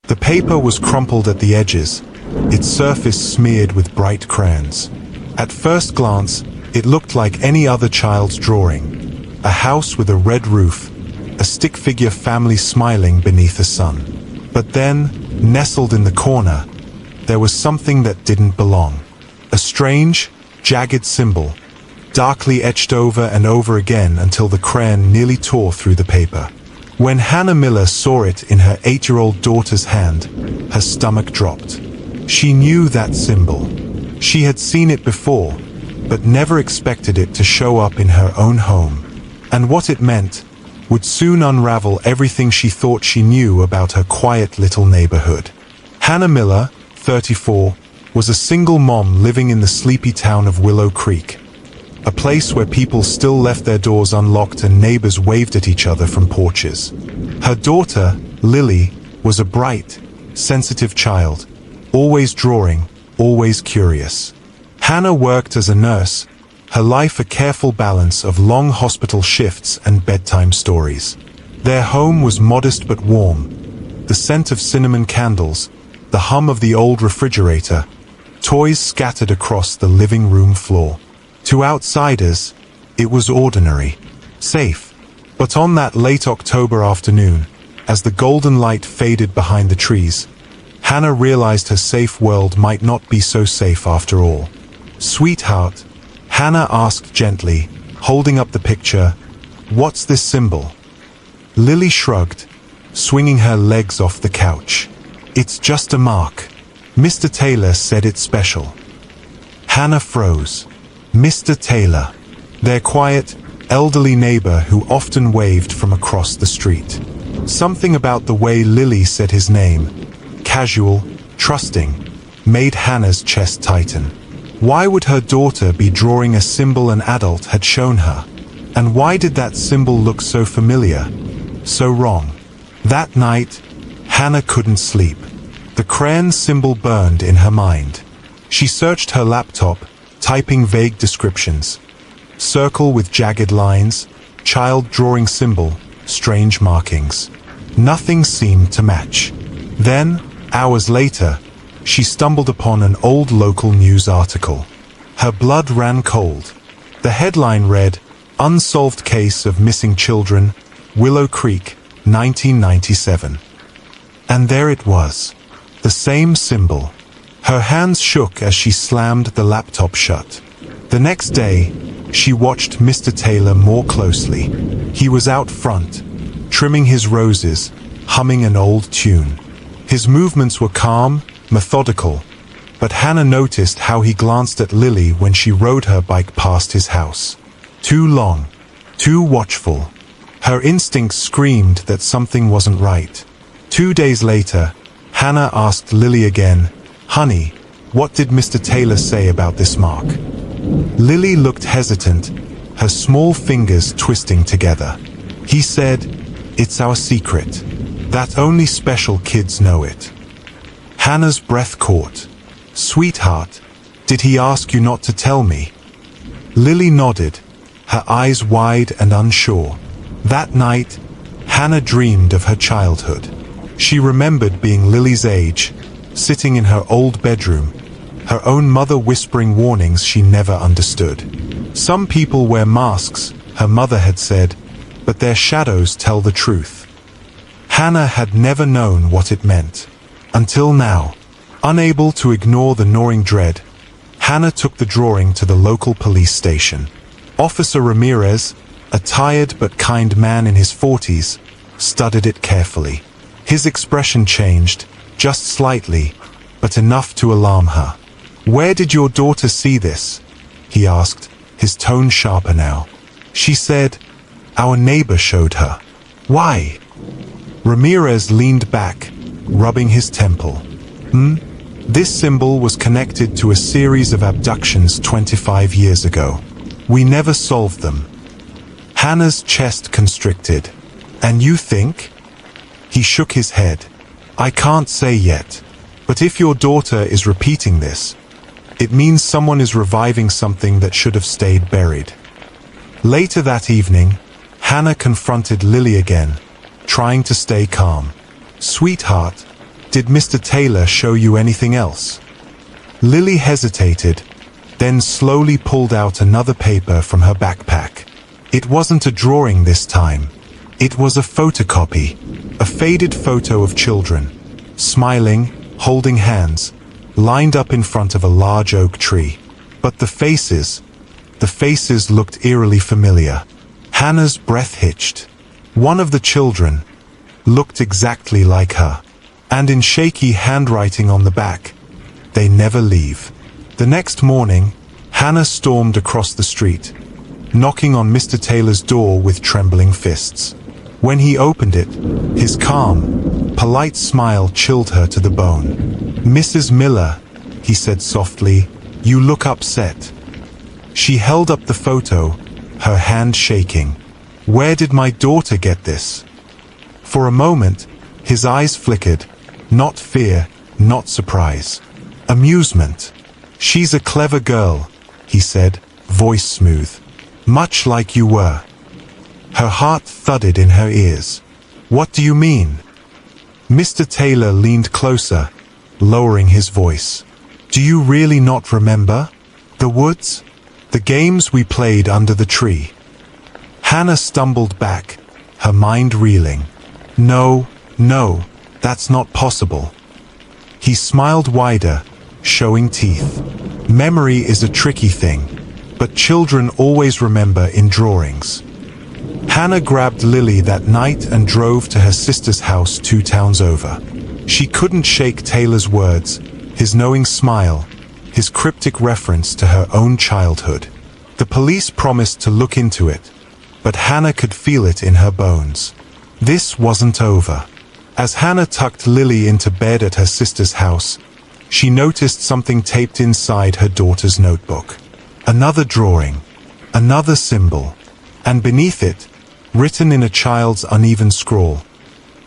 The paper was crumpled at the edges, its surface smeared with bright crayons. At first glance, it looked like any other child's drawing. A house with a red roof, a stick figure family smiling beneath the sun. But then, nestled in the corner, there was something that didn't belong. A strange, jagged symbol, darkly etched over and over again until the crayon nearly tore through the paper. When Hannah Miller saw it in her 8-year-old daughter's hand, her stomach dropped. She knew that symbol. She had seen it before, but never expected it to show up in her own home. And what it meant would soon unravel everything she thought she knew about her quiet little neighborhood. Hannah Miller, 34, was a single mom living in the sleepy town of Willow Creek, a place where people still left their doors unlocked and neighbors waved at each other from porches. Her daughter, Lily, was a bright, sensitive child, always drawing, always curious. Hannah worked as a nurse, her life a careful balance of long hospital shifts and bedtime stories. Their home was modest but warm, the scent of cinnamon candles, the hum of the old refrigerator, toys scattered across the living room floor. To outsiders, it was ordinary, safe. But on that late October afternoon, as the golden light faded behind the trees, Hannah realized her safe world might not be so safe after all. "Sweetheart," Hannah asked gently, holding up the picture, "what's this symbol?" Lily shrugged, swinging her legs off the couch. "It's just a mark. Mr. Taylor said it's special." Hannah froze. Mr. Taylor, their quiet, elderly neighbor who often waved from across the street. Something about the way Lily said his name, casual, trusting, made Hannah's chest tighten. Why would her daughter be drawing a symbol an adult had shown her? And why did that symbol look so familiar, so wrong? That night, Hannah couldn't sleep. The crayon symbol burned in her mind. She searched her laptop, typing vague descriptions. Circle with jagged lines, child drawing symbol, strange markings. Nothing seemed to match. Then, hours later, she stumbled upon an old local news article. Her blood ran cold. The headline read, "Unsolved Case of Missing Children, Willow Creek, 1997. And there it was. The same symbol. Her hands shook as she slammed the laptop shut. The next day, she watched Mr. Taylor more closely. He was out front, trimming his roses, humming an old tune. His movements were calm, methodical, but Hannah noticed how he glanced at Lily when she rode her bike past his house. Too long, too watchful. Her instincts screamed that something wasn't right. 2 days later, Hannah asked Lily again, "Honey, what did Mr. Taylor say about this mark?" Lily looked hesitant, her small fingers twisting together. "He said, it's our secret. That only special kids know it." Hannah's breath caught. "Sweetheart, did he ask you not to tell me?" Lily nodded, her eyes wide and unsure. That night, Hannah dreamed of her childhood. She remembered being Lily's age, sitting in her old bedroom, her own mother whispering warnings she never understood. Some people wear masks, her mother had said, but their shadows tell the truth. Hannah had never known what it meant. Until now, unable to ignore the gnawing dread, Hannah took the drawing to the local police station. Officer Ramirez, a tired but kind man in his 40s, studied it carefully. His expression changed, just slightly, but enough to alarm her. "Where did your daughter see this?" he asked, his tone sharper now. She said, "Our neighbor showed her." "Why?" Ramirez leaned back, rubbing his temple. This symbol was connected to a series of abductions 25 years ago. We never solved them." Hannah's chest constricted. "And you think?" He shook his head. "I can't say yet. But if your daughter is repeating this, it means someone is reviving something that should have stayed buried." Later that evening, Hannah confronted Lily again, trying to stay calm. "Sweetheart, Did Mr. Taylor show you anything else? Lily hesitated, then slowly pulled out another paper from her backpack. It wasn't a drawing this time. It was a photocopy, a faded photo of children, smiling, holding hands, lined up in front of a large oak tree. But the faces looked eerily familiar. Hannah's breath hitched. One of the children looked exactly like her, and in shaky handwriting on the back, "They never leave." The next morning, Hannah stormed across the street, knocking on Mr. Taylor's door with trembling fists. When he opened it, his calm, polite smile chilled her to the bone. "Mrs. Miller," he said softly, "you look upset." She held up the photo, her hand shaking. "Where did my daughter get this?" For a moment, his eyes flickered, not fear, not surprise. Amusement. "She's a clever girl," he said, voice smooth. "Much like you were." Her heart thudded in her ears. "What do you mean?" Mr. Taylor leaned closer, lowering his voice. "Do you really not remember? The woods? The games we played under the tree?" Hannah stumbled back, her mind reeling. No, that's not possible." He smiled wider, showing teeth. "Memory is a tricky thing, but children always remember in drawings." Hannah grabbed Lily that night and drove to her sister's house 2 towns over. She couldn't shake Taylor's words, his knowing smile, his cryptic reference to her own childhood. The police promised to look into it, but Hannah could feel it in her bones. This wasn't over. As Hannah tucked Lily into bed at her sister's house, she noticed something taped inside her daughter's notebook. Another drawing, another symbol, and beneath it, written in a child's uneven scrawl,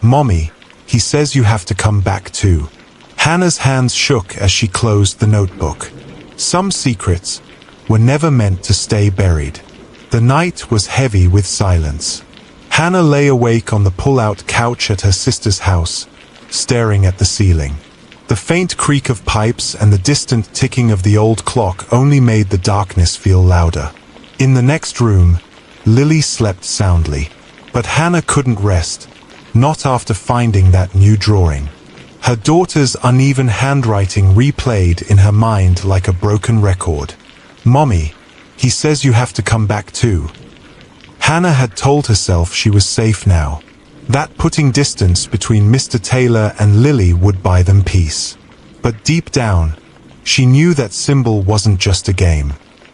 "Mommy, he says you have to come back too." Hannah's hands shook as she closed the notebook. Some secrets were never meant to stay buried. The night was heavy with silence. Hannah lay awake on the pull-out couch at her sister's house, staring at the ceiling. The faint creak of pipes and the distant ticking of the old clock only made the darkness feel louder. In the next room, Lily slept soundly. But Hannah couldn't rest, not after finding that new drawing. Her daughter's uneven handwriting replayed in her mind like a broken record. "Mommy, he says you have to come back too." Hannah had told herself she was safe now, that putting distance between Mr. Taylor and Lily would buy them peace. But deep down, she knew that symbol wasn't just a game.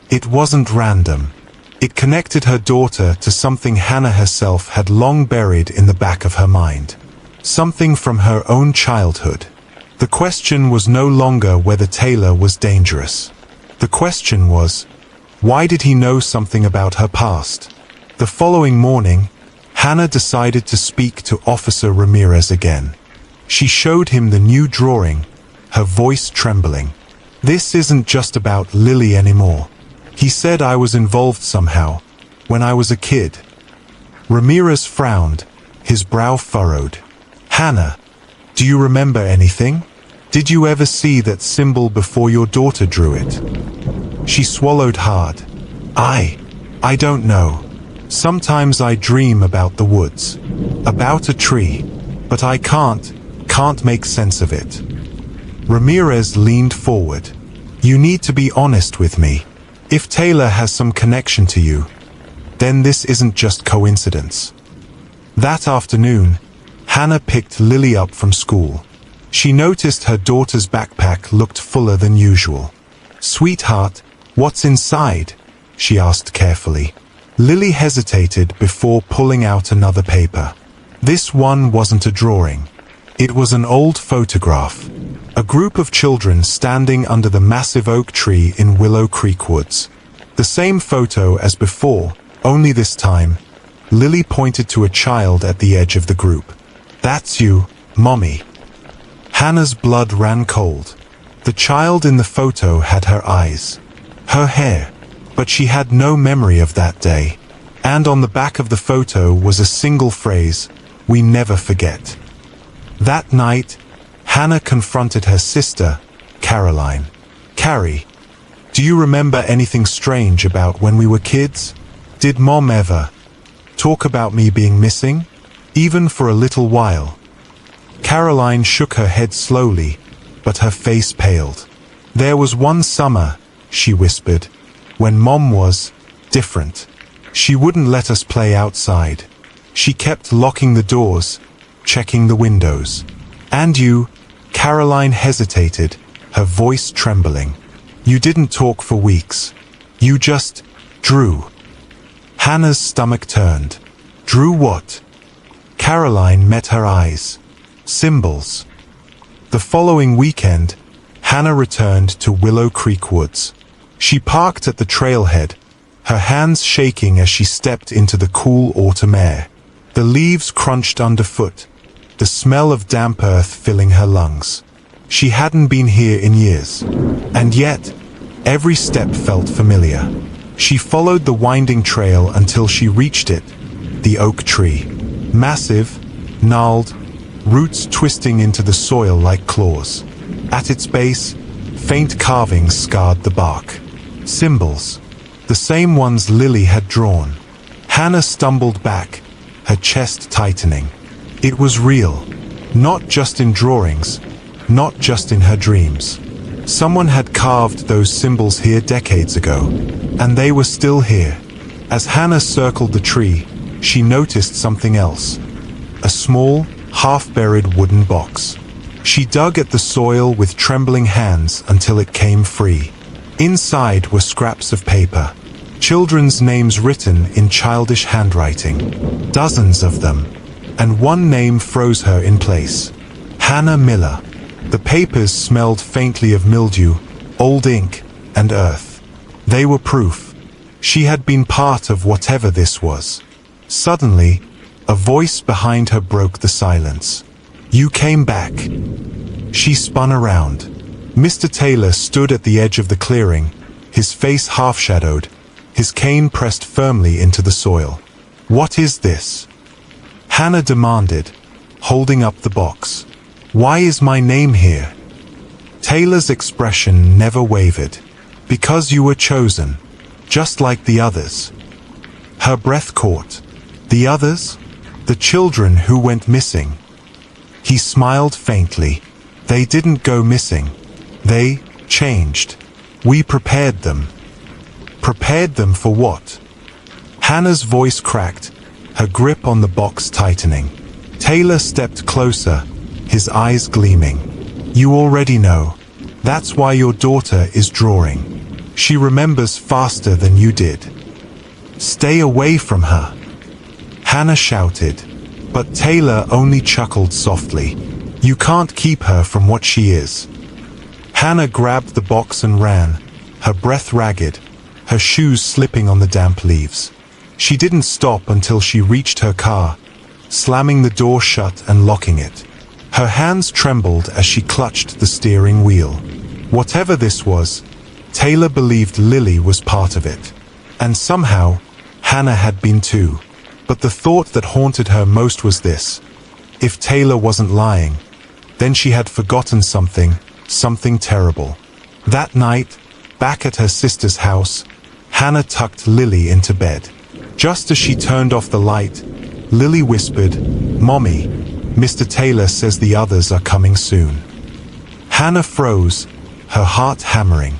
It wasn't random. It connected her daughter to something Hannah herself had long buried in the back of her mind. Something from her own childhood. The question was no longer whether Taylor was dangerous. The question was, why did he know something about her past? The following morning, Hannah decided to speak to Officer Ramirez again. She showed him the new drawing, her voice trembling. "This isn't just about Lily anymore. He said I was involved somehow, when I was a kid." Ramirez frowned, his brow furrowed. "Hannah, do you remember anything? Did you ever see that symbol before your daughter drew it?" She swallowed hard. I don't know. Sometimes I dream about the woods, about a tree, but I can't make sense of it." Ramirez leaned forward. "You need to be honest with me. If Taylor has some connection to you, then this isn't just coincidence." That afternoon, Hannah picked Lily up from school. She noticed her daughter's backpack looked fuller than usual. "Sweetheart, what's inside?" she asked carefully. Lily hesitated before pulling out another paper. This one wasn't a drawing. It was an old photograph. A group of children standing under the massive oak tree in Willow Creek Woods. The same photo as before, only this time, Lily pointed to a child at the edge of the group. "That's you, Mommy." Hannah's blood ran cold. The child in the photo had her eyes, her hair, but she had no memory of that day. And on the back of the photo was a single phrase, "We never forget." That night, Hannah confronted her sister, Caroline. "Carrie, do you remember anything strange about when we were kids? Did Mom ever talk about me being missing, even for a little while?" Caroline shook her head slowly, but her face paled. "There was one summer," she whispered, "when Mom was different. She wouldn't let us play outside. She kept locking the doors, checking the windows. And you," Caroline hesitated, her voice trembling. "You didn't talk for weeks. You just drew." Hannah's stomach turned. "Drew what?" Caroline met her eyes. "Symbols." The following weekend, Hannah returned to Willow Creek Woods. She parked at the trailhead, her hands shaking as she stepped into the cool autumn air. The leaves crunched underfoot, the smell of damp earth filling her lungs. She hadn't been here in years, and yet, every step felt familiar. She followed the winding trail until she reached it, the oak tree. Massive, gnarled, roots twisting into the soil like claws. At its base, faint carvings scarred the bark. Symbols, the same ones Lily had drawn. Hannah stumbled back, her chest tightening. It was real, not just in drawings, not just in her dreams. Someone had carved those symbols here decades ago, and they were still here. As Hannah circled the tree, she noticed something else. A small, half-buried wooden box. She dug at the soil with trembling hands until it came free. Inside were scraps of paper, children's names written in childish handwriting. Dozens of them, and one name froze her in place. Hannah Miller. The papers smelled faintly of mildew, old ink, and earth. They were proof. She had been part of whatever this was. Suddenly, a voice behind her broke the silence. "You came back." She spun around. Mr. Taylor stood at the edge of the clearing, his face half-shadowed, his cane pressed firmly into the soil. "What is this?" Hannah demanded, holding up the box. "Why is my name here?" Taylor's expression never wavered. "Because you were chosen, just like the others." Her breath caught. The others? The children who went missing. He smiled faintly. "They didn't go missing. They changed. We prepared them." "Prepared them for what?" Hannah's voice cracked, her grip on the box tightening. Taylor stepped closer, his eyes gleaming. "You already know. That's why your daughter is drawing. She remembers faster than you did. Stay away from her." Hannah shouted, but Taylor only chuckled softly. "You can't keep her from what she is." Hannah grabbed the box and ran, her breath ragged, her shoes slipping on the damp leaves. She didn't stop until she reached her car, slamming the door shut and locking it. Her hands trembled as she clutched the steering wheel. Whatever this was, Taylor believed Lily was part of it. And somehow, Hannah had been too. But the thought that haunted her most was this. If Taylor wasn't lying, then she had forgotten something terrible. That night, back at her sister's house, Hannah tucked Lily into bed. Just as she turned off the light, Lily whispered, "Mommy, Mr. Taylor says the others are coming soon." Hannah froze, her heart hammering.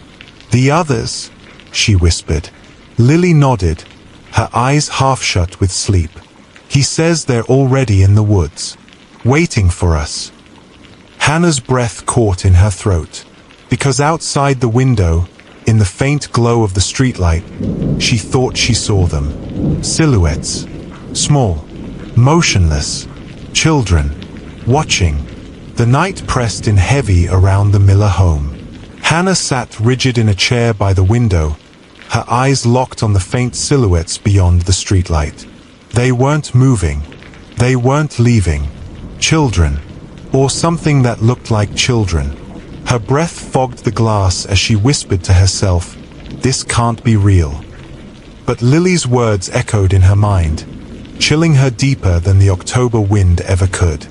"The others?" she whispered. Lily nodded, her eyes half shut with sleep. "He says they're already in the woods, waiting for us." Hannah's breath caught in her throat, because outside the window, in the faint glow of the streetlight, she thought she saw them. Silhouettes. Small. Motionless. Children. Watching. The night pressed in heavy around the Miller home. Hannah sat rigid in a chair by the window, her eyes locked on the faint silhouettes beyond the streetlight. They weren't moving. They weren't leaving. Children. Or something that looked like children. Her breath fogged the glass as she whispered to herself, "This can't be real." But Lily's words echoed in her mind, chilling her deeper than the October wind ever could.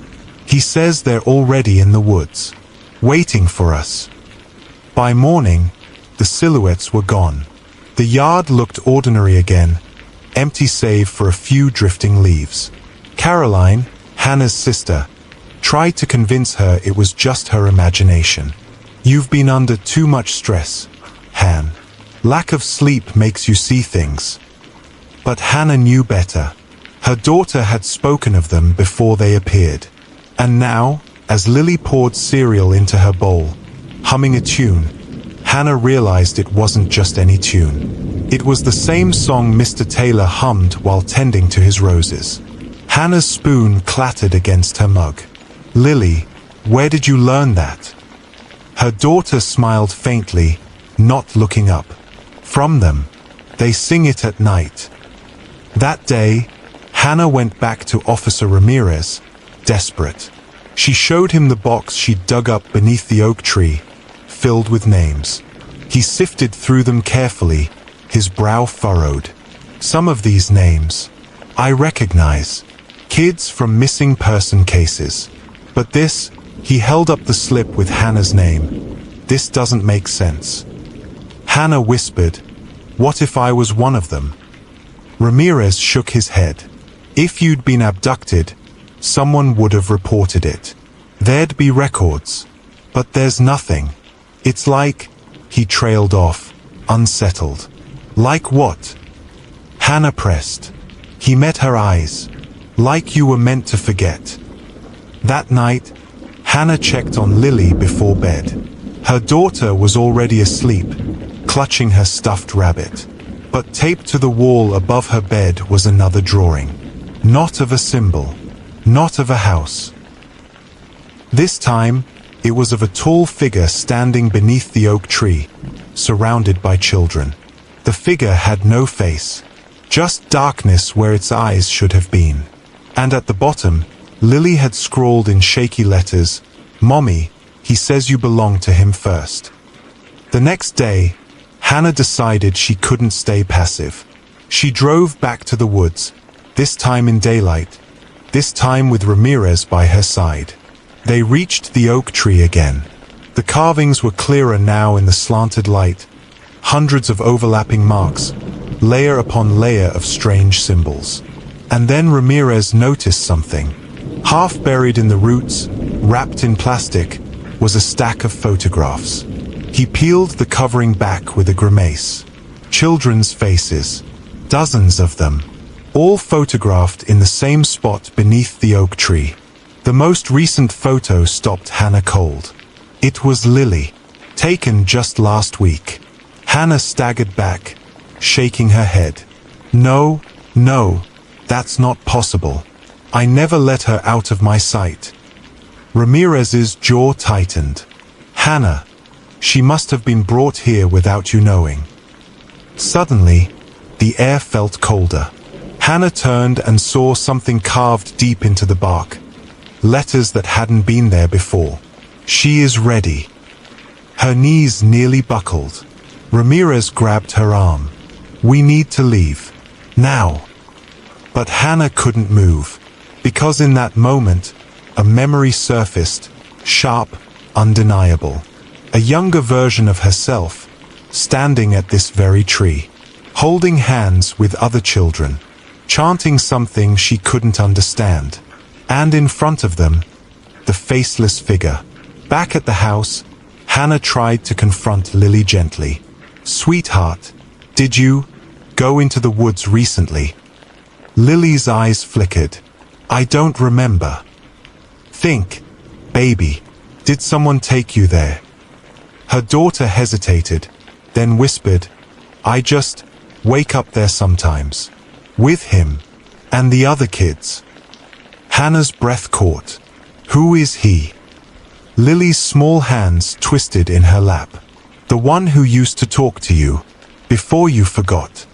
He says they're already in the woods, waiting for us. By morning, the silhouettes were gone. The yard looked ordinary again, empty save for a few drifting leaves. Caroline, Hannah's sister, tried to convince her it was just her imagination. You've been under too much stress, Han. Lack of sleep makes you see things. But Hannah knew better. Her daughter had spoken of them before they appeared. And now, as Lily poured cereal into her bowl, humming a tune, Hannah realized it wasn't just any tune. It was the same song Mr. Taylor hummed while tending to his roses. Hannah's spoon clattered against her mug. Lily, where did you learn that? Her daughter smiled faintly, not looking up. From them. They sing it at night. That day, Hannah went back to Officer Ramirez, desperate. She showed him the box she'd dug up beneath the oak tree, filled with names. He sifted through them carefully, his brow furrowed. Some of these names I recognize. Kids from missing person cases. But this, he held up the slip with Hannah's name. This doesn't make sense. Hannah whispered, "What if I was one of them?" Ramirez shook his head. "If you'd been abducted, someone would have reported it. There'd be records. But there's nothing. It's like..." He trailed off, unsettled. "Like what?" Hannah pressed. He met her eyes. "Like you were meant to forget." That night, Hannah checked on Lily before bed. Her daughter was already asleep, clutching her stuffed rabbit. But taped to the wall above her bed was another drawing. Not of a symbol. Not of a house. This time, it was of a tall figure standing beneath the oak tree, surrounded by children. The figure had no face, just darkness where its eyes should have been. And at the bottom, Lily had scrawled in shaky letters, "Mommy, he says you belong to him first." The next day, Hannah decided she couldn't stay passive. She drove back to the woods, this time in daylight, this time with Ramirez by her side. They reached the oak tree again. The carvings were clearer now in the slanted light, hundreds of overlapping marks, layer upon layer of strange symbols. And then Ramirez noticed something. Half buried in the roots, wrapped in plastic, was a stack of photographs. He peeled the covering back with a grimace. Children's faces. Dozens of them. All photographed in the same spot beneath the oak tree. The most recent photo stopped Hannah cold. It was Lily. Taken just last week. Hannah staggered back, shaking her head. No, that's not possible. I never let her out of my sight. Ramirez's jaw tightened. Hannah, she must have been brought here without you knowing. Suddenly, the air felt colder. Hannah turned and saw something carved deep into the bark. Letters that hadn't been there before. She is ready. Her knees nearly buckled. Ramirez grabbed her arm. We need to leave. Now. But Hannah couldn't move. Because in that moment, a memory surfaced, sharp, undeniable. A younger version of herself, standing at this very tree, holding hands with other children, chanting something she couldn't understand. And in front of them, the faceless figure. Back at the house, Hannah tried to confront Lily gently. Sweetheart, did you go into the woods recently? Lily's eyes flickered. I don't remember. Think, baby, did someone take you there? Her daughter hesitated, then whispered, I just wake up there sometimes. With him, and the other kids. Hannah's breath caught. Who is he? Lily's small hands twisted in her lap. The one who used to talk to you, before you forgot.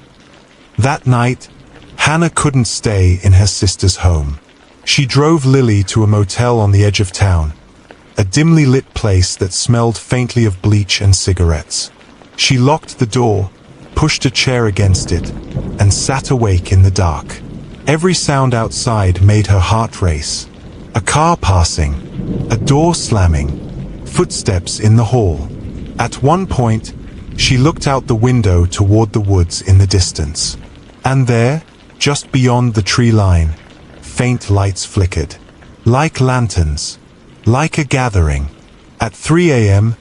That night, Hannah couldn't stay in her sister's home. She drove Lily to a motel on the edge of town, a dimly lit place that smelled faintly of bleach and cigarettes. She locked the door, pushed a chair against it, and sat awake in the dark. Every sound outside made her heart race. A car passing, a door slamming, footsteps in the hall. At one point, she looked out the window toward the woods in the distance. And there, just beyond the tree line, faint lights flickered. Like lanterns. Like a gathering. At 3 a.m.,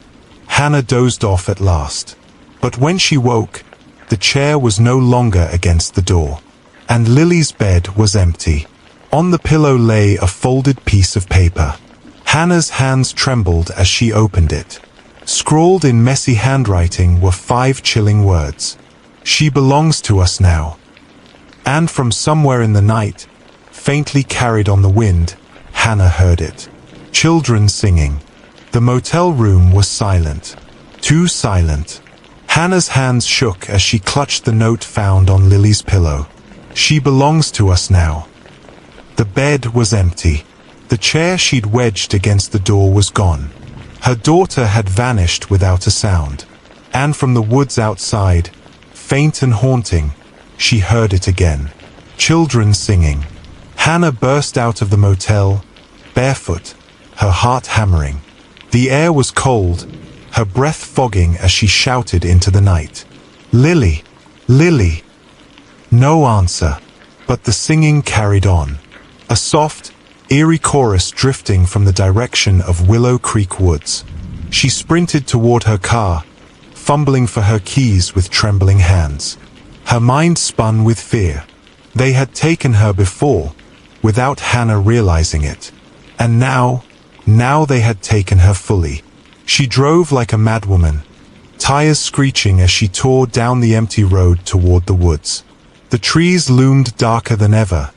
Hannah dozed off at last. But when she woke, the chair was no longer against the door. And Lily's bed was empty. On the pillow lay a folded piece of paper. Hannah's hands trembled as she opened it. Scrawled in messy handwriting were 5 chilling words. She belongs to us now. And from somewhere in the night, faintly carried on the wind, Hannah heard it. Children singing. The motel room was silent. Too silent. Hannah's hands shook as she clutched the note found on Lily's pillow. She belongs to us now. The bed was empty. The chair she'd wedged against the door was gone. Her daughter had vanished without a sound. And from the woods outside, faint and haunting, she heard it again. Children singing. Hannah burst out of the motel, barefoot, her heart hammering. The air was cold, her breath fogging as she shouted into the night. Lily! Lily! No answer, but the singing carried on. A soft, eerie chorus drifting from the direction of Willow Creek Woods. She sprinted toward her car, fumbling for her keys with trembling hands. Her mind spun with fear. They had taken her before, without Hannah realizing it. And now they had taken her fully. She drove like a madwoman, tires screeching as she tore down the empty road toward the woods. The trees loomed darker than ever,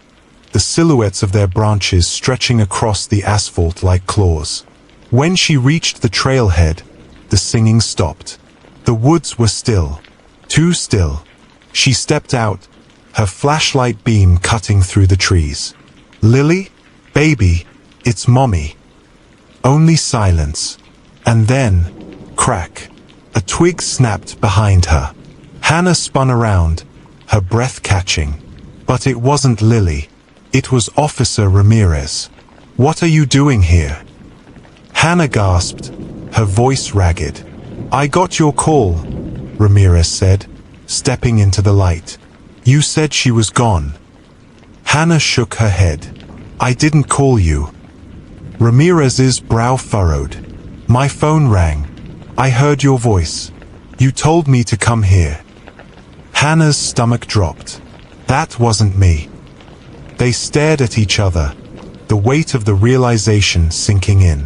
the silhouettes of their branches stretching across the asphalt like claws. When she reached the trailhead, the singing stopped. The woods were still, too still. She stepped out, her flashlight beam cutting through the trees. Lily? Baby, it's Mommy. Only silence. And then, crack. A twig snapped behind her. Hannah spun around, her breath catching. But it wasn't Lily. It was Officer Ramirez. What are you doing here? Hannah gasped, her voice ragged. I got your call, Ramirez said, stepping into the light. You said she was gone. Hannah shook her head. I didn't call you. Ramirez's brow furrowed. My phone rang. I heard your voice. You told me to come here. Hannah's stomach dropped. That wasn't me. They stared at each other, the weight of the realization sinking in.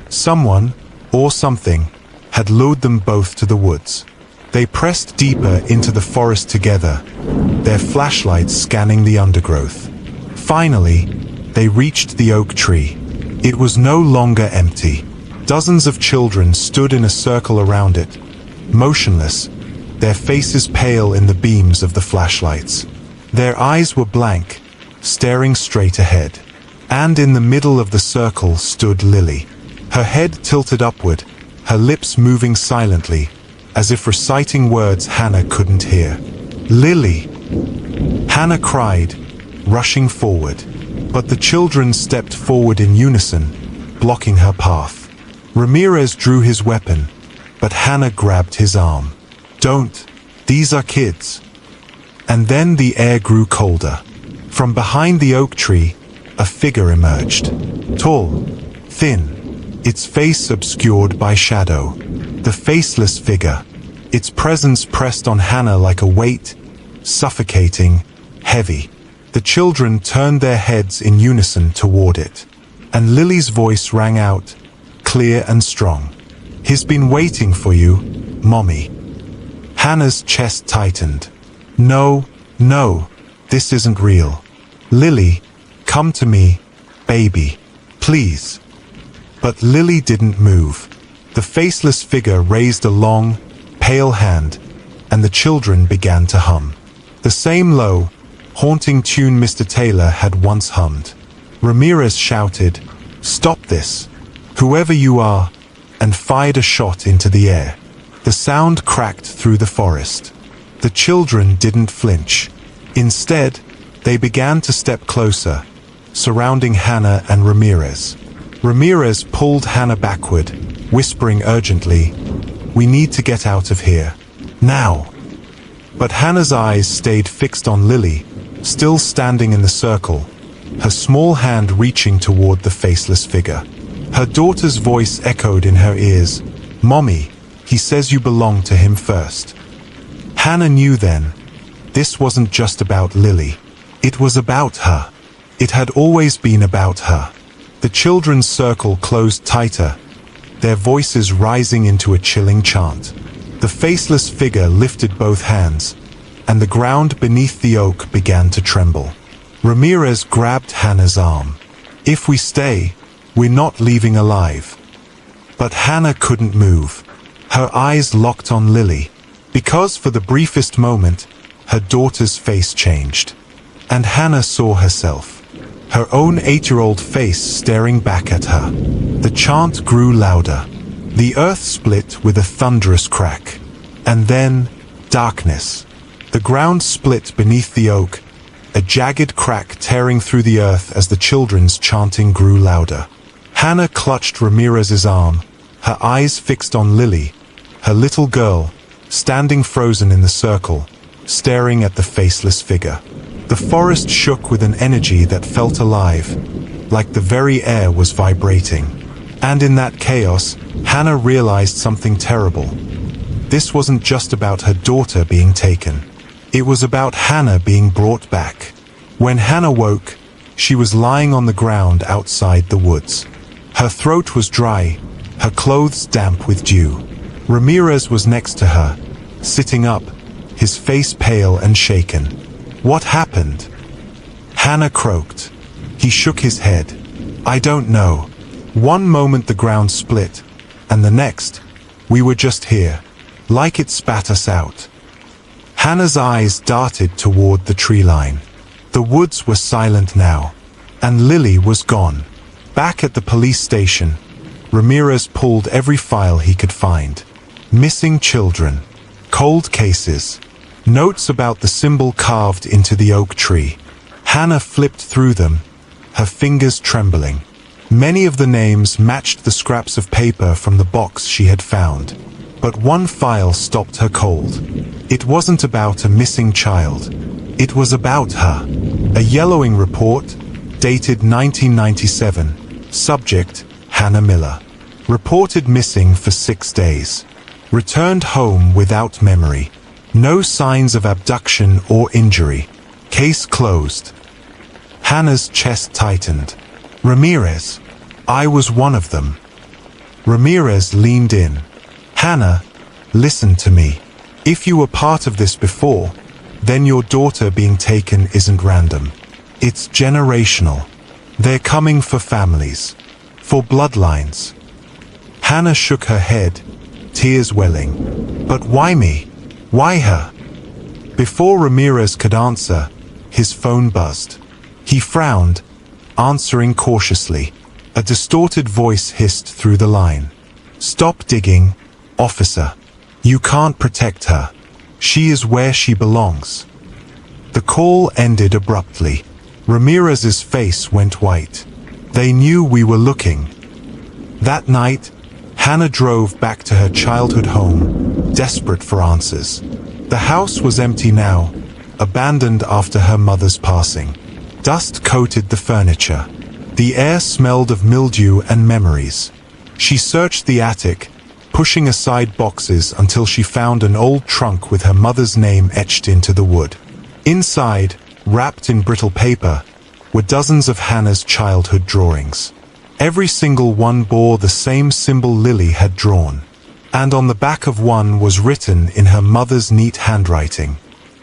Someone, or something, had lured them both to the woods. They pressed deeper into the forest together, their flashlights scanning the undergrowth. Finally, they reached the oak tree. It was no longer empty. Dozens of children stood in a circle around it, motionless, their faces pale in the beams of the flashlights. Their eyes were blank, staring straight ahead. And in the middle of the circle stood Lily, her head tilted upward, her lips moving silently, as if reciting words Hannah couldn't hear. Lily! Hannah cried, rushing forward. But the children stepped forward in unison, blocking her path. Ramirez drew his weapon, but Hannah grabbed his arm. Don't! These are kids. And then the air grew colder. From behind the oak tree, a figure emerged. Tall, thin, its face obscured by shadow. The faceless figure, its presence pressed on Hannah like a weight, suffocating, heavy. The children turned their heads in unison toward it. And Lily's voice rang out, clear and strong. He's been waiting for you, Mommy. Hannah's chest tightened. No, this isn't real. Lily, come to me, baby, please. But Lily didn't move. The faceless figure raised a long, pale hand, and the children began to hum. The same low, haunting tune Mr. Taylor had once hummed. Ramirez shouted, "Stop this, whoever you are," and fired a shot into the air. The sound cracked through the forest. The children didn't flinch. Instead, they began to step closer, surrounding Hannah and Ramirez. Ramirez pulled Hannah backward, whispering urgently, "We need to get out of here. Now." But Hannah's eyes stayed fixed on Lily, still standing in the circle, her small hand reaching toward the faceless figure. Her daughter's voice echoed in her ears, "Mommy, he says you belong to him first." Hannah knew then, this wasn't just about Lily. It was about her. It had always been about her. The children's circle closed tighter, their voices rising into a chilling chant. The faceless figure lifted both hands, and the ground beneath the oak began to tremble. Ramirez grabbed Hannah's arm. "If we stay, we're not leaving alive." But Hannah couldn't move. Her eyes locked on Lily, because for the briefest moment, her daughter's face changed. And Hannah saw herself, her own 8-year-old face staring back at her. The chant grew louder. The earth split with a thunderous crack. And then, darkness. The ground split beneath the oak, a jagged crack tearing through the earth as the children's chanting grew louder. Hannah clutched Ramirez's arm, her eyes fixed on Lily, her little girl, standing frozen in the circle, staring at the faceless figure. The forest shook with an energy that felt alive, like the very air was vibrating. And in that chaos, Hannah realized something terrible. This wasn't just about her daughter being taken. It was about Hannah being brought back. When Hannah woke, she was lying on the ground outside the woods. Her throat was dry, her clothes damp with dew. Ramirez was next to her, sitting up, his face pale and shaken. "What happened?" Hannah croaked. He shook his head. "I don't know. One moment the ground split, and the next, we were just here, like it spat us out." Hannah's eyes darted toward the tree line. The woods were silent now, and Lily was gone. Back at the police station, Ramirez pulled every file he could find. Missing children, cold cases, notes about the symbol carved into the oak tree. Hannah flipped through them, her fingers trembling. Many of the names matched the scraps of paper from the box she had found. But one file stopped her cold. It wasn't about a missing child. It was about her. A yellowing report, dated 1997. Subject, Hannah Miller. Reported missing for 6 days. Returned home without memory. No signs of abduction or injury. Case closed. Hannah's chest tightened. "Ramirez, I was one of them." Ramirez leaned in. "Hannah, listen to me. If you were part of this before, then your daughter being taken isn't random. It's generational. They're coming for families. For bloodlines." Hannah shook her head, tears welling. "But why me? Why her?" Before Ramirez could answer, his phone buzzed. He frowned, answering cautiously. A distorted voice hissed through the line. "Stop digging, officer. You can't protect her. She is where she belongs." The call ended abruptly. Ramirez's face went white. "They knew we were looking." That night, Hannah drove back to her childhood home, desperate for answers. The house was empty now, abandoned after her mother's passing. Dust coated the furniture. The air smelled of mildew and memories. She searched the attic, pushing aside boxes until she found an old trunk with her mother's name etched into the wood. Inside, wrapped in brittle paper, were dozens of Hannah's childhood drawings. Every single one bore the same symbol Lily had drawn. And on the back of one was written in her mother's neat handwriting,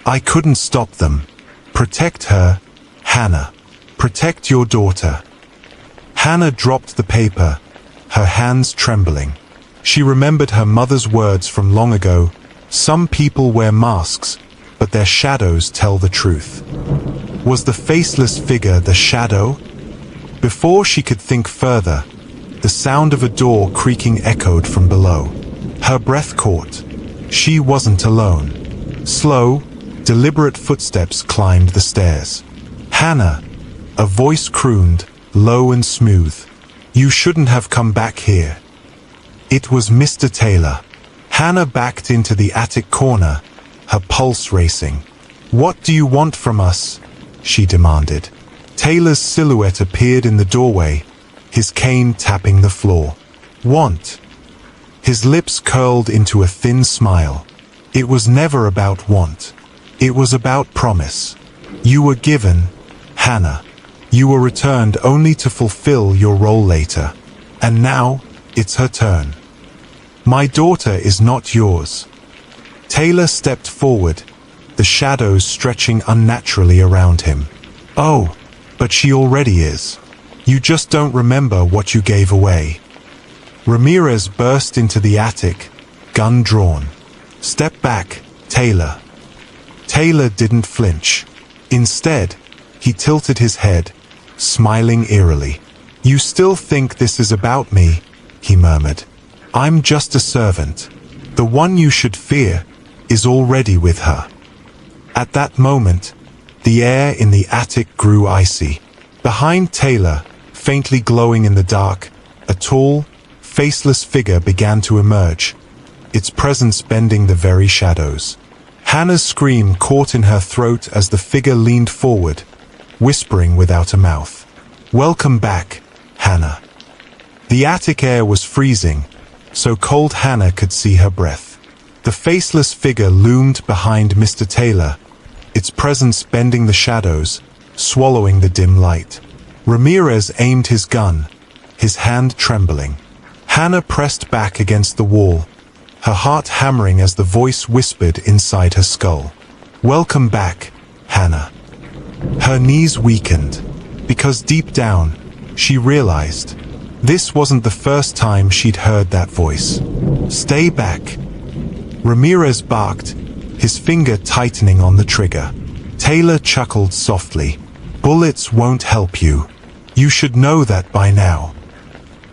"I couldn't stop them. Protect her, Hannah. Protect your daughter." Hannah dropped the paper, her hands trembling. She remembered her mother's words from long ago, "Some people wear masks, but their shadows tell the truth." Was the faceless figure the shadow? Before she could think further, the sound of a door creaking echoed from below. Her breath caught. She wasn't alone. Slow, deliberate footsteps climbed the stairs. "Hannah," A voice crooned, low and smooth. "You shouldn't have come back here." It was Mr. Taylor. Hannah backed into the attic corner, her pulse racing. "What do you want from us?" she demanded. Taylor's silhouette appeared in the doorway, his cane tapping the floor. "Want?" His lips curled into a thin smile. It was never about want. It was about promise. You were given, Hannah. You were returned only to fulfill your role later. And now, it's her turn. "My daughter is not yours." Taylor stepped forward, the shadows stretching unnaturally around him. "Oh, but she already is. You just don't remember what you gave away." Ramirez burst into the attic, gun drawn. "Step back, Taylor." Taylor didn't flinch. Instead, he tilted his head, smiling eerily. "You still think this is about me?" he murmured. "I'm just a servant. The one you should fear is already with her." At that moment, the air in the attic grew icy. Behind Taylor, faintly glowing in the dark, a tall, faceless figure began to emerge, its presence bending the very shadows. Hannah's scream caught in her throat as the figure leaned forward, whispering without a mouth. "Welcome back, Hannah." The attic air was freezing, so cold Hannah could see her breath. The faceless figure loomed behind Mr. Taylor, its presence bending the shadows, swallowing the dim light. Ramirez aimed his gun, his hand trembling. Hannah pressed back against the wall, her heart hammering as the voice whispered inside her skull. "Welcome back, Hannah." Her knees weakened, because deep down, she realized this wasn't the first time she'd heard that voice. "Stay back." Ramirez barked, his finger tightening on the trigger. Taylor chuckled softly. "Bullets won't help you. You should know that by now."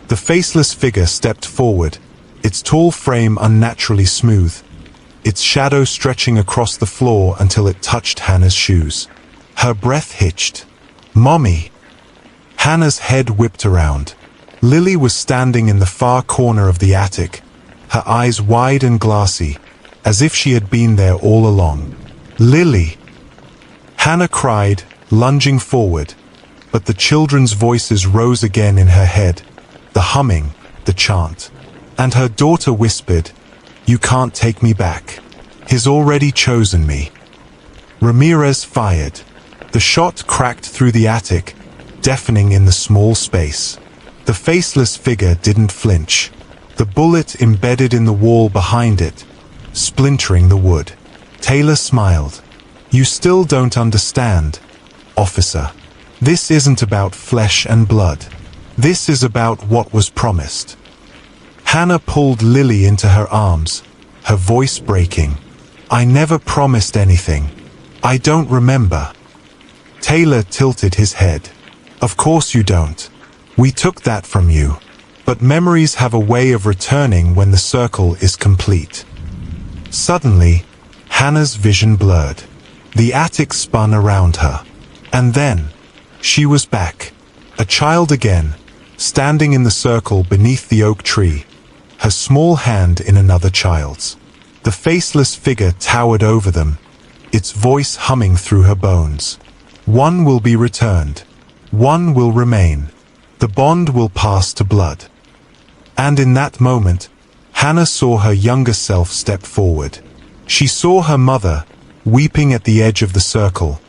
The faceless figure stepped forward, its tall frame unnaturally smooth, its shadow stretching across the floor until it touched Hannah's shoes. Her breath hitched. "Mommy!" Hannah's head whipped around. Lily was standing in the far corner of the attic, her eyes wide and glassy, as if she had been there all along. "Lily!" Hannah cried, lunging forward, but the children's voices rose again in her head, the humming, the chant. And her daughter whispered, "You can't take me back. He's already chosen me." Ramirez fired. The shot cracked through the attic, deafening in the small space. The faceless figure didn't flinch. The bullet embedded in the wall behind it, splintering the wood. Taylor smiled. "You still don't understand, officer. This isn't about flesh and blood. This is about what was promised." Hannah pulled Lily into her arms, her voice breaking. "I never promised anything. I don't remember." Taylor tilted his head. "Of course you don't. We took that from you. But memories have a way of returning when the circle is complete." Suddenly, Hannah's vision blurred. The attic spun around her. And then, she was back. A child again, standing in the circle beneath the oak tree, her small hand in another child's. The faceless figure towered over them, its voice humming through her bones. "One will be returned. One will remain. The bond will pass to blood." And in that moment, Hannah saw her younger self step forward. She saw her mother, weeping at the edge of the circle,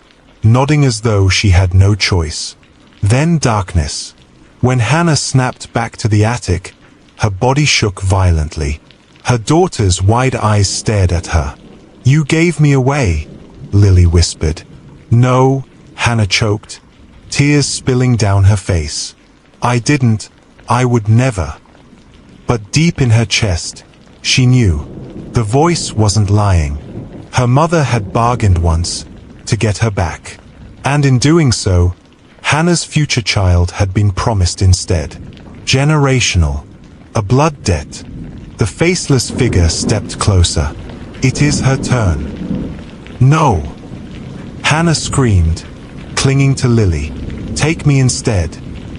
nodding as though she had no choice. Then darkness. When Hannah snapped back to the attic, her body shook violently. Her daughter's wide eyes stared at her. "You gave me away," Lily whispered. "No," Hannah choked, tears spilling down her face. "I didn't. I would never." But deep in her chest, she knew. The voice wasn't lying. Her mother had bargained once to get her back. And in doing so, Hannah's future child had been promised instead. Generational. A blood debt. The faceless figure stepped closer. "It is her turn." "No!" Hannah screamed, clinging to Lily, Take me instead,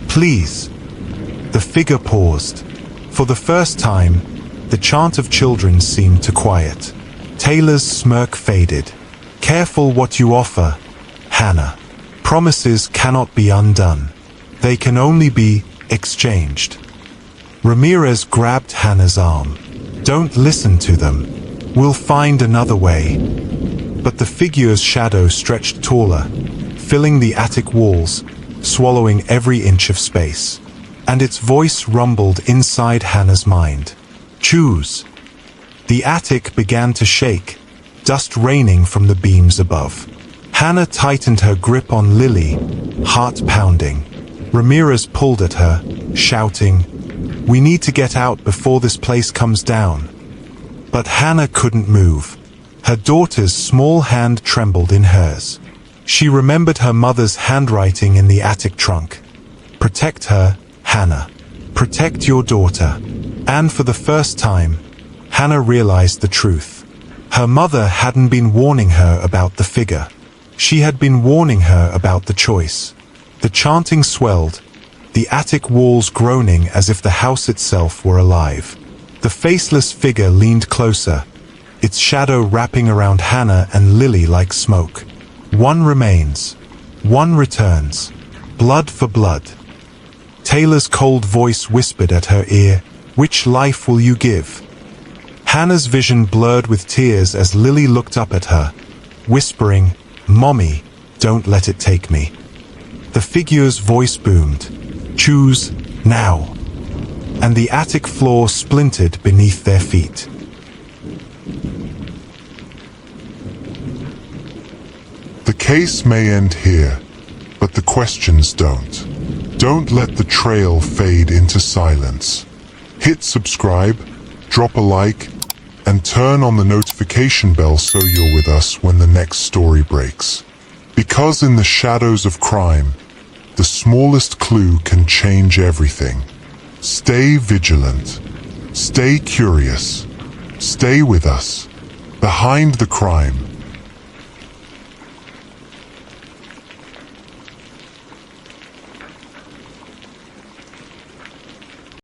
please." The figure paused. For the first time, the chant of children seemed to quiet. Taylor's smirk faded. "Careful what you offer, Hannah. Promises cannot be undone. They can only be exchanged." Ramirez grabbed Hannah's arm. "Don't listen to them. We'll find another way." But the figure's shadow stretched taller, filling the attic walls, swallowing every inch of space. And its voice rumbled inside Hannah's mind. "Choose." The attic began to shake, dust raining from the beams above. Hannah tightened her grip on Lily, heart pounding. Ramirez pulled at her, shouting, "We need to get out before this place comes down." But Hannah couldn't move. Her daughter's small hand trembled in hers. She remembered her mother's handwriting in the attic trunk. "Protect her, Hannah. Protect your daughter." And for the first time, Hannah realized the truth. Her mother hadn't been warning her about the figure. She had been warning her about the choice. The chanting swelled, the attic walls groaning as if the house itself were alive. The faceless figure leaned closer, its shadow wrapping around Hannah and Lily like smoke. "One remains. One returns. Blood for blood." Taylor's cold voice whispered at her ear, "Which life will you give?" Hannah's vision blurred with tears as Lily looked up at her, whispering, "Mommy, don't let it take me." The figure's voice boomed, "Choose now." And the attic floor splintered beneath their feet. The case may end here, but the questions don't. Don't let the trail fade into silence. Hit subscribe, drop a like, and turn on the notification bell so you're with us when the next story breaks. Because in the shadows of crime, the smallest clue can change everything. Stay vigilant. Stay curious. Stay with us. Behind the crime.